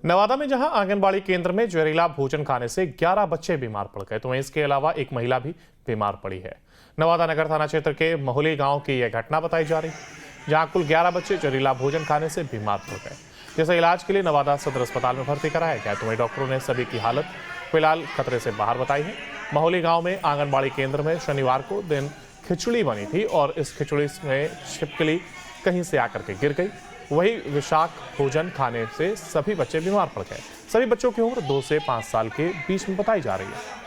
नवादा में जहां आंगनबाड़ी केंद्र में जहरीला भोजन खाने से 11 बच्चे बीमार पड़ गए तो वहीं इसके अलावा एक महिला भी बीमार पड़ी है। नवादा नगर थाना क्षेत्र के मोहली गांव की यह घटना बताई जा रही, जहां कुल 11 बच्चे जहरीला भोजन खाने से बीमार पड़ गए, जिसे इलाज के लिए नवादा सदर अस्पताल में भर्ती कराया गया। तो वहीं डॉक्टरों ने सभी की हालत फिलहाल खतरे से बाहर बताई है। मोहली गाँव में आंगनबाड़ी केंद्र में शनिवार को दिन खिचड़ी बनी थी और इस खिचड़ी में छिपकली कहीं से आकर के गिर गई। वही विषाक्त भोजन खाने से सभी बच्चे बीमार पड़ गए। सभी बच्चों की उम्र 2 से 5 साल के बीच में बताई जा रही है।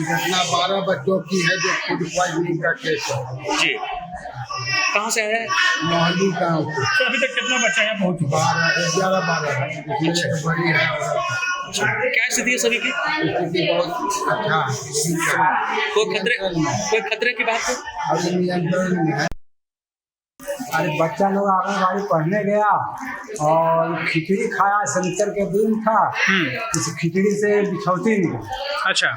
घटना 12 बच्चों की है जो फूड पॉइजनिंग का केस है। जी, कहाँ से है? मोहली गाँव से। तो अभी तक कितना बच्चा यहाँ पहुँच चुका? 11 है, जिसमें बड़ी है और क्या स्थिति है सभी की? स्थिति बहुत अच्छा है। कोई खतरे की बात है? अभी नियंत्रण में है। अरे बच्चा लोग आंगनबाड़ी पढ़ने गया और खिचड़ी खाया, शनिचर के दिन था। इस खिचड़ी से बिछौती निकली। अच्छा,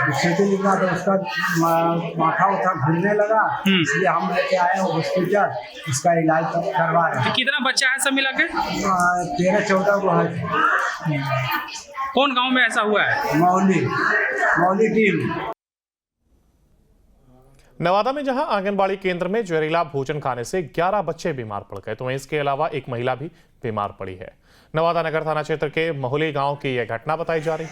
बिछौती निकला तो उसका माथा उठा घूमने लगा, इसलिए हम लेके आए हॉस्पिटल, इसका इलाज करवा रहे हैं। कितना बच्चा है सब मिला के? 13-14 को है। कौन गांव में ऐसा हुआ है? मौली टीम। नवादा में जहां आंगनबाड़ी केंद्र में जहरीला भोजन खाने से 11 बच्चे बीमार पड़ गए तो वहीं इसके अलावा एक महिला भी बीमार पड़ी है। नवादा नगर थाना क्षेत्र के मोहली गांव की यह घटना बताई जा रही,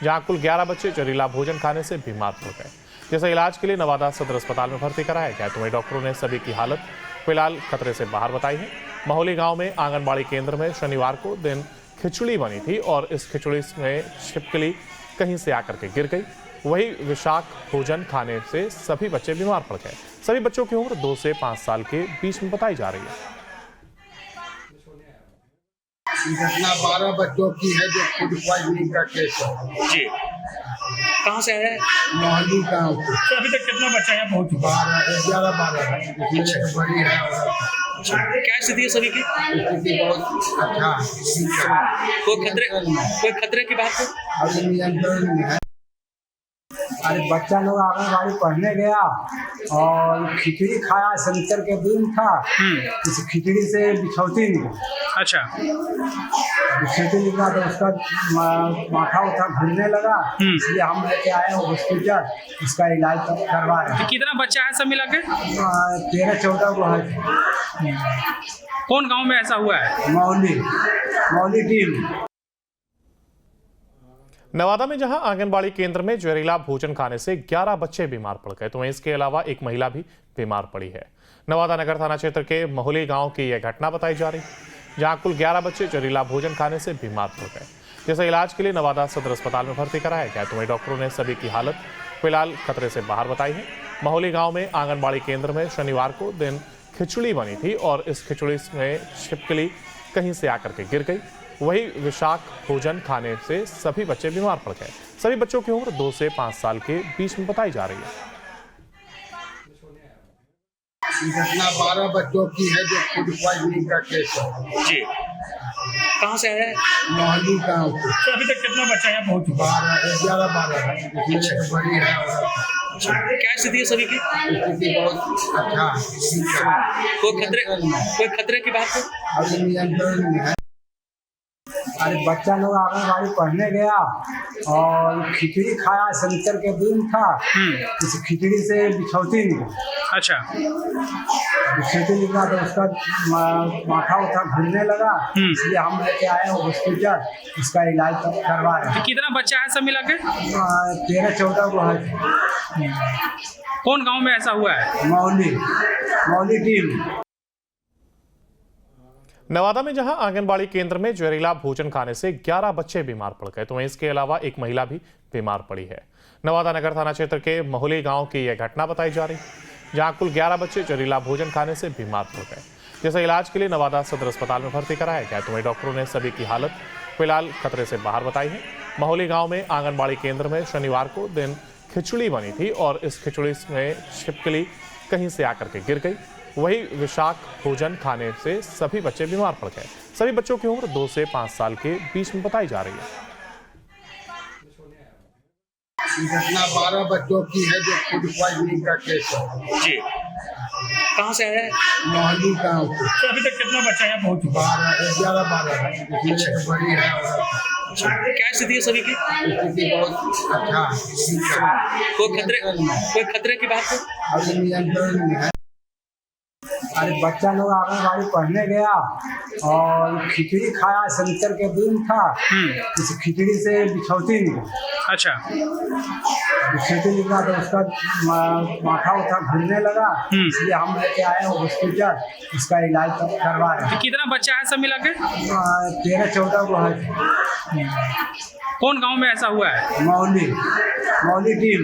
जहां कुल 11 बच्चे जहरीला भोजन खाने से बीमार पड़ गए, जिसे इलाज के लिए नवादा सदर अस्पताल में भर्ती कराया गया। तो वहीं डॉक्टरों ने सभी की हालत फिलहाल खतरे से बाहर बताई है। मोहली गाँव में आंगनबाड़ी केंद्र में शनिवार को दिन खिचड़ी बनी थी और इस खिचड़ी में छिपकली कहीं से आकर के गिर गई। वही विषाक्त भोजन खाने से सभी बच्चे बीमार पड़ गए। सभी बच्चों की उम्र 2 से 5 साल के बीच में बताई जा रही है। घटना 12 बच्चों की है जो फूड पॉइजनिंग का केस है। जी, कहाँ से है? मोहली गाँव से। तो अभी तक कितना बच्चा यहाँ पहुँच चुका? 11 है, जिसमें बड़ी है और क्या स्थिति है सभी की? स्थिति बहुत अच्छा है। कोई खतरे की बात है? अभी नियंत्रण में है। अरे बच्चा लोग आंगनबाड़ी पढ़ने गया और खिचड़ी खाया, शनिचर के दिन था। इस खिचड़ी से बिछौती निकली। अच्छा, बिछौती निकला तो उसका माथा उठा घूमने लगा, इसलिए हम लेके आए हॉस्पिटल, इसका इलाज करवा रहे हैं। कितना बच्चा है सब मिला के? 13-14 को है। कौन गांव में ऐसा हुआ है? मौली टीम। नवादा में जहां आंगनबाड़ी केंद्र में जहरीला भोजन खाने से 11 बच्चे बीमार पड़ गए तो वहीं इसके अलावा एक महिला भी बीमार पड़ी है। नवादा नगर थाना क्षेत्र के मोहली गांव की यह घटना बताई जा रही, जहां कुल 11 बच्चे जहरीला भोजन खाने से बीमार पड़ गए, जिसे इलाज के लिए नवादा सदर अस्पताल में भर्ती कराया गया। तो वहीं डॉक्टरों ने सभी की हालत फिलहाल खतरे से बाहर बताई है। मोहली गाँव में आंगनबाड़ी केंद्र में शनिवार को दिन खिचड़ी बनी थी और इस खिचड़ी में छिपकली कहीं से आकर के गिर गई। वही विषाक्त भोजन खाने से सभी बच्चे बीमार पड़ गए। सभी बच्चों की उम्र 2 से 5 साल के बीच में बताई जा रही है। घटना 12 बच्चों की है जो फूड पॉइजनिंग का केस है। जी, कहाँ से है? मोहली गाँव से। तो अभी तक कितना बच्चा यहाँ पहुँच चुका? 11 है, जिसमें बड़ी है और क्या स्थिति है सभी की? स्थिति बहुत अच्छा है। कोई खतरे की बात है? अभी नियंत्रण में है। अरे बच्चा लोग आंगनबाड़ी पढ़ने गया और खिचड़ी खाया, शनिचर के दिन था। इस खिचड़ी से बिछौती निकली। अच्छा, बिछौती निकला तो उसका माथा उठा घूमने लगा, इसलिए हम लेके आए हॉस्पिटल, इसका इलाज करवा रहे हैं। कितना बच्चा है सब मिला के? 13-14 को है। कौन गांव में ऐसा हुआ है? मौली टीम। नवादा में जहां आंगनबाड़ी केंद्र में जहरीला भोजन खाने से 11 बच्चे बीमार पड़ गए तो वहीं इसके अलावा एक महिला भी बीमार पड़ी है। नवादा नगर थाना क्षेत्र के मोहली गांव की यह घटना बताई जा रही, जहां कुल 11 बच्चे जहरीला भोजन खाने से बीमार पड़ गए, जिसे इलाज के लिए नवादा सदर अस्पताल में भर्ती कराया गया। तो वहीं डॉक्टरों ने सभी की हालत फिलहाल खतरे से बाहर बताई है। मोहली गाँव में आंगनबाड़ी केंद्र में शनिवार को दिन खिचड़ी बनी थी और इस खिचड़ी में छिपकली कहीं से आकर के गिर गई। वही विषाक्त भोजन खाने से सभी बच्चे बीमार पड़ गए। सभी बच्चों की उम्र 2 से 5 साल के बीच में बताई जा रही है। घटना 12 बच्चों की है जो फूड पॉइजनिंग का केस है। जी, कहाँ से आया है? मोहल्ली गाँव से तो अभी तक कितना बच्चा यहाँ पहुँच चुका 11 जिसमें एक बड़ी है और है? क्या स्थिति है सभी की? स्थिति बहुत अच्छा है। कोई खतरे की बात है? अभी नियंत्रण में है। अरे बच्चा लोग आंगनबाड़ी पढ़ने गया और खिचड़ी खाया, शनिचर के दिन था। इस खिचड़ी से बिछौती निकली। अच्छा। बिछौती निकला तो उसका माथा उठा घूमने लगा, इसलिए हम लेके आए हॉस्पिटल, उसका इलाज करवा रहे हैं। कितना बच्चा है सब मिला के? 13-14 को है। कौन गांव में ऐसा हुआ है? मौली टीम।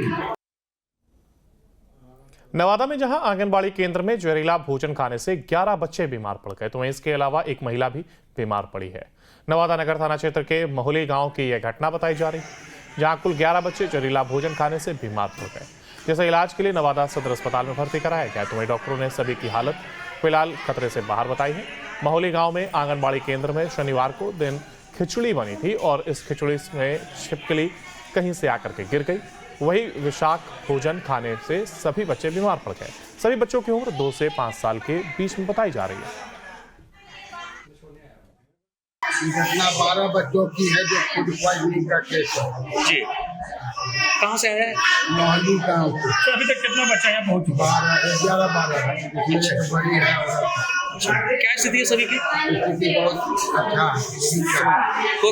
नवादा में जहां आंगनबाड़ी केंद्र में जहरीला भोजन खाने से 11 बच्चे बीमार पड़ गए तो वहीं इसके अलावा एक महिला भी बीमार पड़ी है। नवादा नगर थाना क्षेत्र के महुली गांव की यह घटना बताई जा रही, जहां कुल 11 बच्चे जहरीला भोजन खाने से बीमार पड़ गए, जिसे इलाज के लिए नवादा सदर अस्पताल में भर्ती कराया गया। तो वहीं डॉक्टरों ने सभी की हालत फिलहाल खतरे से बाहर बताई है। महुली गाँव में आंगनबाड़ी केंद्र में शनिवार को दिन खिचड़ी बनी थी और इस खिचड़ी में छिपकली कहीं से आकर के गिर गई। वही विषाक्त भोजन खाने से सभी बच्चे बीमार पड़ गए। सभी बच्चों की उम्र 2 से 5 साल के बीच में बताई जा रही है। घटना 12 बच्चों की है जो फूड पॉइजनिंग का केस है। जी। कहाँ से आया है? मोहल्ली गाँव से तो अभी तक कितना बच्चा यहाँ पहुँच चुका 11 जिसमें एक बड़ी है और है? क्या स्थिति है सभी की? स्थिति बहुत अच्छा है। कोई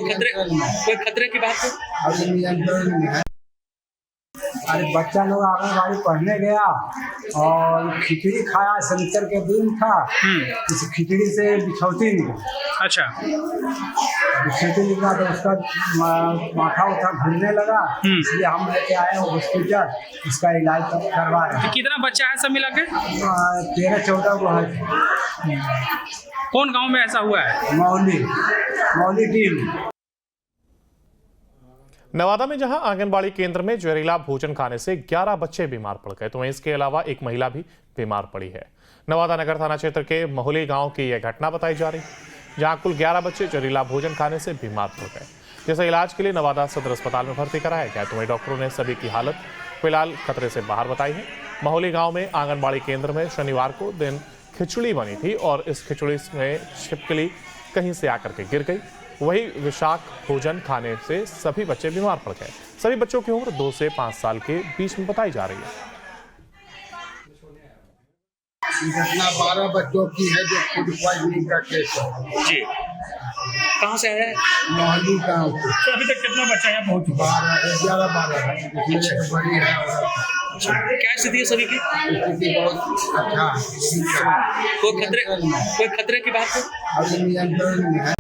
खतरे की बात है? अभी नियंत्रण में है। अरे बच्चा लोग आंगनबाड़ी पढ़ने गया और खिचड़ी खाया, शनिचर के दिन था। इस खिचड़ी से बिछौती निकली। अच्छा। बिछौती निकला तो उसका माथा उठा घूमने लगा, इसलिए हम लेके आए हॉस्पिटल, उसका इलाज करवा रहे हैं। कितना बच्चा है सब मिला के? 13-14 को है। कौन गांव में ऐसा हुआ है? मौली टीम। नवादा में जहां आंगनबाड़ी केंद्र में जहरीला भोजन खाने से 11 बच्चे बीमार पड़ गए तो वहीं इसके अलावा एक महिला भी बीमार पड़ी है। नवादा नगर थाना क्षेत्र के महुली गांव की यह घटना बताई जा रही, जहां कुल 11 बच्चे जहरीला भोजन खाने से बीमार पड़ गए, जिसे इलाज के लिए नवादा सदर अस्पताल में भर्ती कराया गया। तो वहीं डॉक्टरों ने सभी की हालत फिलहाल खतरे से बाहर बताई है। महुली गाँव में आंगनबाड़ी केंद्र में शनिवार को दिन खिचड़ी बनी थी और इस खिचड़ी में छिपकली कहीं से आकर के गिर गई। वही विषाक्त भोजन खाने से सभी बच्चे बीमार पड़ गए। सभी बच्चों की उम्र 2 से 5 साल के बीच में बताई जा रही है। घटना 12 बच्चों की है जो फूड पॉइजनिंग का केस है। जी। कहाँ से आया है? मोहल्ली गाँव से तो अभी तक कितना बच्चा यहाँ पहुँच चुका 11 जिसमें एक बड़ी है और है? क्या स्थिति है सभी की? स्थिति बहुत अच्छा है। कोई खतरे की बात है? अभी नियंत्रण में है।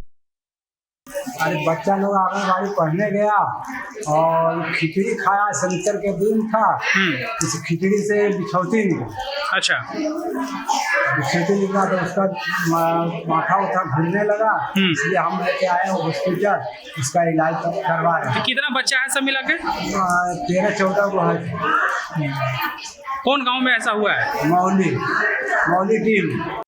अरे बच्चा लोग आंगनबाड़ी पढ़ने गया और खिचड़ी खाया, शनिचर के दिन था। इस खिचड़ी से बिछौती निकली। अच्छा। बिछौती निकला तो उसका माथा उठा घूमने लगा, इसलिए हम लेके आए हॉस्पिटल, उसका इलाज करवा रहे हैं। कितना बच्चा है सब मिला के? 13-14 को है। कौन गांव में ऐसा हुआ है? मौली टीम।